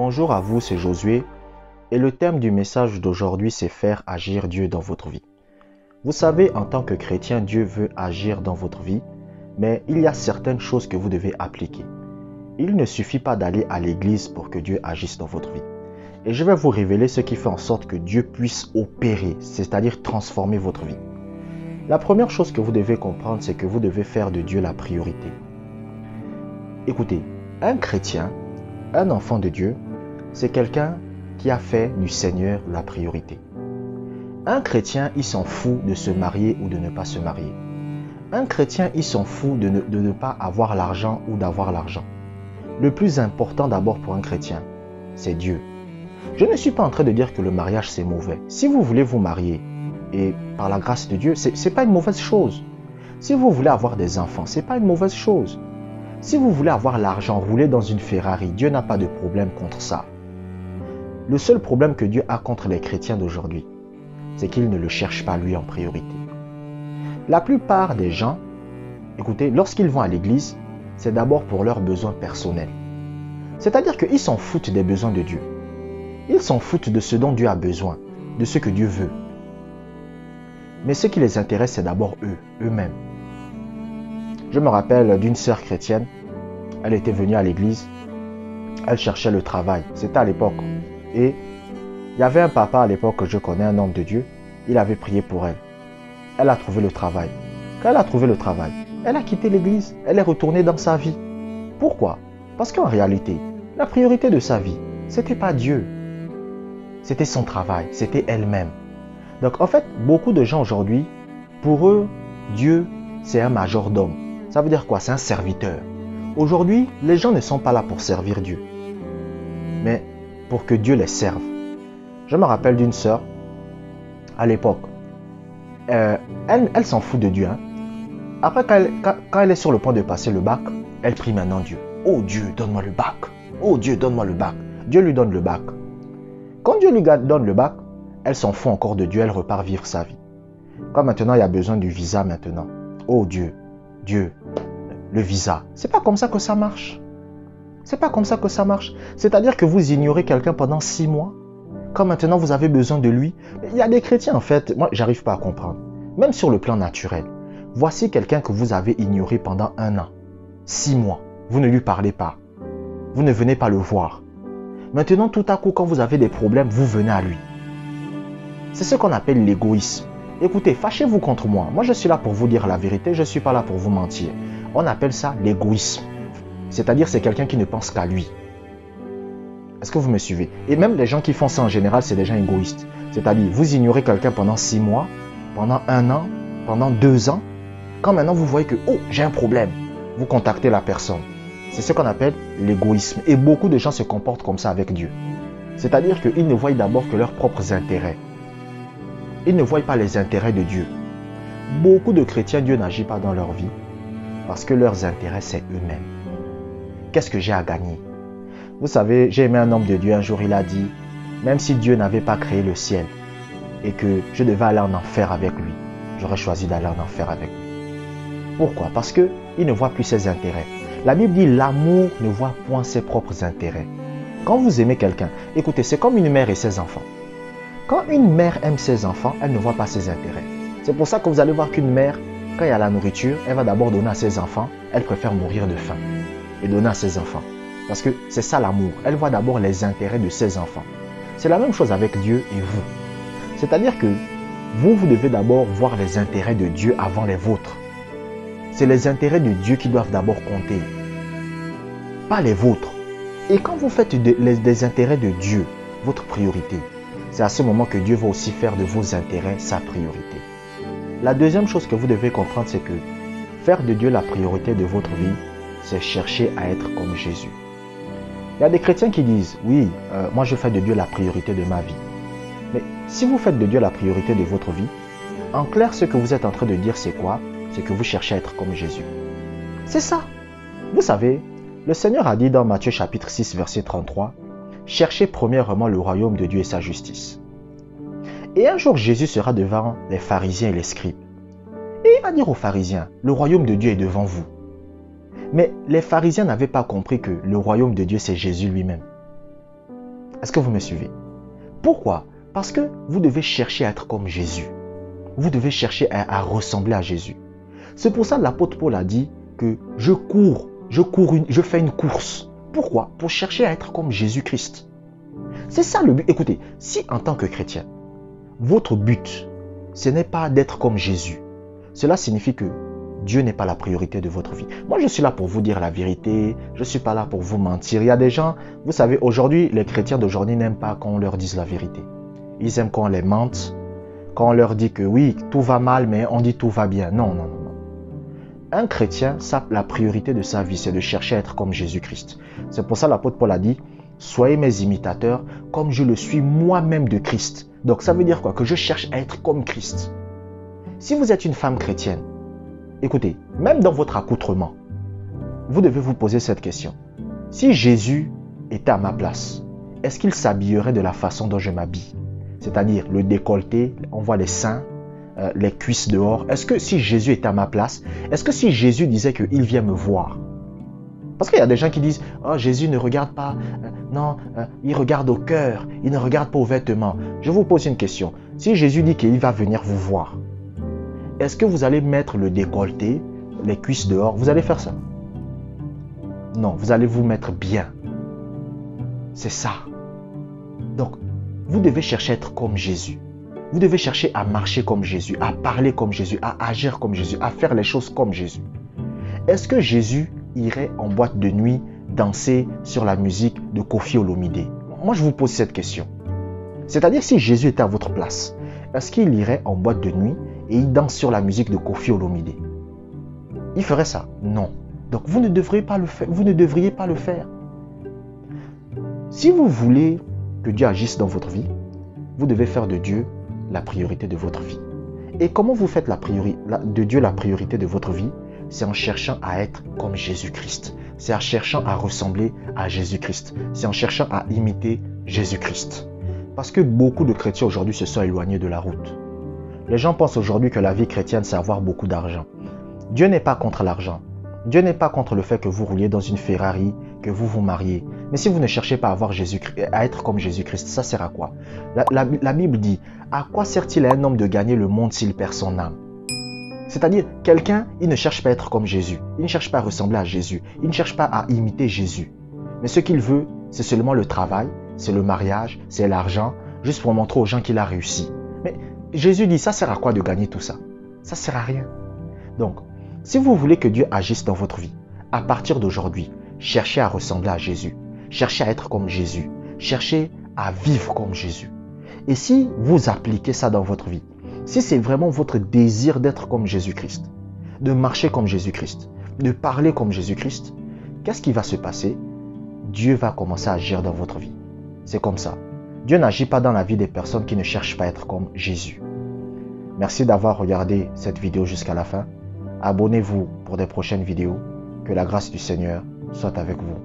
Bonjour à vous, c'est Josué et le thème du message d'aujourd'hui c'est faire agir Dieu dans votre vie. Vous savez, en tant que chrétien, Dieu veut agir dans votre vie, mais il y a certaines choses que vous devez appliquer. Il ne suffit pas d'aller à l'église pour que Dieu agisse dans votre vie. Et je vais vous révéler ce qui fait en sorte que Dieu puisse opérer, c'est-à-dire transformer votre vie. La première chose que vous devez comprendre, c'est que vous devez faire de Dieu la priorité. Écoutez, un chrétien, un enfant de Dieu, c'est quelqu'un qui a fait du Seigneur la priorité. Un chrétien, il s'en fout de se marier ou de ne pas se marier. Un chrétien, il s'en fout de ne pas avoir l'argent ou d'avoir l'argent. Le plus important d'abord pour un chrétien, c'est Dieu. Je ne suis pas en train de dire que le mariage c'est mauvais. Si vous voulez vous marier, et par la grâce de Dieu, c'est pas une mauvaise chose. Si vous voulez avoir des enfants, c'est pas une mauvaise chose. Si vous voulez avoir l'argent, rouler dans une Ferrari, Dieu n'a pas de problème contre ça. Le seul problème que Dieu a contre les chrétiens d'aujourd'hui, c'est qu'ils ne le cherchent pas lui en priorité. La plupart des gens, écoutez, lorsqu'ils vont à l'église, c'est d'abord pour leurs besoins personnels. C'est-à-dire qu'ils s'en foutent des besoins de Dieu. Ils s'en foutent de ce dont Dieu a besoin, de ce que Dieu veut. Mais ce qui les intéresse, c'est d'abord eux-mêmes. Je me rappelle d'une sœur chrétienne, elle était venue à l'église, elle cherchait le travail, c'était à l'époque. Et il y avait un papa à l'époque que je connais, un homme de Dieu, il avait prié pour elle. Elle a trouvé le travail. Quand elle a trouvé le travail, elle a quitté l'église, elle est retournée dans sa vie. Pourquoi? Parce qu'en réalité, la priorité de sa vie, c'était pas Dieu. C'était son travail, c'était elle-même. Donc en fait, beaucoup de gens aujourd'hui, pour eux, Dieu, c'est un majordome. Ça veut dire quoi? C'est un serviteur. Aujourd'hui, les gens ne sont pas là pour servir Dieu, mais pour que Dieu les serve. Je me rappelle d'une sœur, à l'époque, elle s'en fout de Dieu. Hein. Après, quand elle est sur le point de passer le bac, elle prie maintenant Dieu. Oh Dieu, donne-moi le bac. Oh Dieu, donne-moi le bac. Dieu lui donne le bac. Quand Dieu lui donne le bac, elle s'en fout encore de Dieu, elle repart vivre sa vie. Quand maintenant il y a besoin du visa maintenant. Oh Dieu, le visa. C'est pas comme ça que ça marche. C'est pas comme ça que ça marche. C'est-à-dire que vous ignorez quelqu'un pendant 6 mois. Quand maintenant vous avez besoin de lui. Il y a des chrétiens en fait, moi j'arrive pas à comprendre. Même sur le plan naturel. Voici quelqu'un que vous avez ignoré pendant 1 an. 6 mois. Vous ne lui parlez pas. Vous ne venez pas le voir. Maintenant tout à coup quand vous avez des problèmes, vous venez à lui. C'est ce qu'on appelle l'égoïsme. Écoutez, fâchez-vous contre moi. Moi, je suis là pour vous dire la vérité. Je ne suis pas là pour vous mentir. On appelle ça l'égoïsme. C'est-à-dire, c'est quelqu'un qui ne pense qu'à lui. Est-ce que vous me suivez? Et même les gens qui font ça en général, c'est des gens égoïstes. C'est-à-dire, vous ignorez quelqu'un pendant 6 mois, pendant 1 an, pendant 2 ans. Quand maintenant, vous voyez que, oh, j'ai un problème, vous contactez la personne. C'est ce qu'on appelle l'égoïsme. Et beaucoup de gens se comportent comme ça avec Dieu. C'est-à-dire qu'ils ne voient d'abord que leurs propres intérêts. Ils ne voient pas les intérêts de Dieu. Beaucoup de chrétiens, Dieu n'agit pas dans leur vie parce que leurs intérêts, c'est eux-mêmes. Qu'est-ce que j'ai à gagner? Vous savez, j'ai aimé un homme de Dieu, un jour il a dit, même si Dieu n'avait pas créé le ciel et que je devais aller en enfer avec lui, j'aurais choisi d'aller en enfer avec lui. Pourquoi? Parce qu'il ne voit plus ses intérêts. La Bible dit, l'amour ne voit point ses propres intérêts. Quand vous aimez quelqu'un, écoutez, c'est comme une mère et ses enfants. Quand une mère aime ses enfants, elle ne voit pas ses intérêts. C'est pour ça que vous allez voir qu'une mère, quand il y a la nourriture, elle va d'abord donner à ses enfants. Elle préfère mourir de faim et donner à ses enfants. Parce que c'est ça l'amour. Elle voit d'abord les intérêts de ses enfants. C'est la même chose avec Dieu et vous. C'est-à-dire que vous devez d'abord voir les intérêts de Dieu avant les vôtres. C'est les intérêts de Dieu qui doivent d'abord compter, pas les vôtres. Et quand vous faites des intérêts de Dieu votre priorité, c'est à ce moment que Dieu va aussi faire de vos intérêts sa priorité. La deuxième chose que vous devez comprendre, c'est que faire de Dieu la priorité de votre vie, c'est chercher à être comme Jésus. Il y a des chrétiens qui disent, oui, moi je fais de Dieu la priorité de ma vie. Mais si vous faites de Dieu la priorité de votre vie, en clair, ce que vous êtes en train de dire, c'est quoi? C'est que vous cherchez à être comme Jésus. C'est ça. Vous savez, le Seigneur a dit dans Matthieu chapitre 6, verset 33, cherchez premièrement le royaume de Dieu et sa justice. Et un jour, Jésus sera devant les pharisiens et les scribes. Et il va dire aux pharisiens, le royaume de Dieu est devant vous. Mais les pharisiens n'avaient pas compris que le royaume de Dieu, c'est Jésus lui-même. Est-ce que vous me suivez? Pourquoi? Parce que vous devez chercher à être comme Jésus. Vous devez chercher à ressembler à Jésus. C'est pour ça que l'apôtre Paul a dit que je fais une course. Pourquoi? Pour chercher à être comme Jésus-Christ. C'est ça le but. Écoutez, si en tant que chrétien, votre but, ce n'est pas d'être comme Jésus, cela signifie que Dieu n'est pas la priorité de votre vie. Moi, je suis là pour vous dire la vérité. Je ne suis pas là pour vous mentir. Il y a des gens, vous savez, aujourd'hui, les chrétiens d'aujourd'hui n'aiment pas quand on leur dise la vérité. Ils aiment quand on les mente, quand on leur dit que oui, tout va mal, mais on dit tout va bien. Non, non, non, non. Un chrétien, la priorité de sa vie, c'est de chercher à être comme Jésus-Christ. C'est pour ça que l'apôtre Paul a dit, soyez mes imitateurs comme je le suis moi-même de Christ. Donc ça veut dire quoi? Que je cherche à être comme Christ. Si vous êtes une femme chrétienne, écoutez, même dans votre accoutrement, vous devez vous poser cette question. Si Jésus était à ma place, est-ce qu'il s'habillerait de la façon dont je m'habille? C'est-à-dire le décolleté, on voit les seins, les cuisses dehors. Est-ce que si Jésus était à ma place, est-ce que si Jésus disait qu'il vient me voir? Parce qu'il y a des gens qui disent, oh Jésus ne regarde pas, non, il regarde au cœur, il ne regarde pas aux vêtements. Je vous pose une question. Si Jésus dit qu'il va venir vous voir, est-ce que vous allez mettre le décolleté, les cuisses dehors? Vous allez faire ça? Non, vous allez vous mettre bien. C'est ça. Donc, vous devez chercher à être comme Jésus. Vous devez chercher à marcher comme Jésus, à parler comme Jésus, à agir comme Jésus, à faire les choses comme Jésus. Est-ce que Jésus irait en boîte de nuit danser sur la musique de Koffi Olomide? Moi, je vous pose cette question. C'est-à-dire, si Jésus était à votre place, est-ce qu'il irait en boîte de nuit et il danse sur la musique de Koffi Olomide? Il ferait ça? Non. Donc, vous ne devriez pas le faire. Vous ne devriez pas le faire. Si vous voulez que Dieu agisse dans votre vie, vous devez faire de Dieu la priorité de votre vie. Et comment vous faites de Dieu la priorité de votre vie? C'est en cherchant à être comme Jésus-Christ. C'est en cherchant à ressembler à Jésus-Christ. C'est en cherchant à imiter Jésus-Christ. Parce que beaucoup de chrétiens aujourd'hui se sont éloignés de la route. Les gens pensent aujourd'hui que la vie chrétienne, c'est avoir beaucoup d'argent. Dieu n'est pas contre l'argent. Dieu n'est pas contre le fait que vous rouliez dans une Ferrari, que vous vous mariez. Mais si vous ne cherchez pas à être comme Jésus-Christ, ça sert à quoi? La Bible dit, à quoi sert-il à un homme de gagner le monde s'il perd son âme? C'est-à-dire, quelqu'un, il ne cherche pas à être comme Jésus. Il ne cherche pas à ressembler à Jésus. Il ne cherche pas à imiter Jésus. Mais ce qu'il veut, c'est seulement le travail, c'est le mariage, c'est l'argent, juste pour montrer aux gens qu'il a réussi. Mais Jésus dit, ça sert à quoi de gagner tout ça? Ça sert à rien. Donc, si vous voulez que Dieu agisse dans votre vie, à partir d'aujourd'hui, cherchez à ressembler à Jésus. Cherchez à être comme Jésus. Cherchez à vivre comme Jésus. Et si vous appliquez ça dans votre vie, si c'est vraiment votre désir d'être comme Jésus-Christ, de marcher comme Jésus-Christ, de parler comme Jésus-Christ, qu'est-ce qui va se passer? Dieu va commencer à agir dans votre vie. C'est comme ça. Dieu n'agit pas dans la vie des personnes qui ne cherchent pas à être comme Jésus. Merci d'avoir regardé cette vidéo jusqu'à la fin. Abonnez-vous pour des prochaines vidéos. Que la grâce du Seigneur soit avec vous.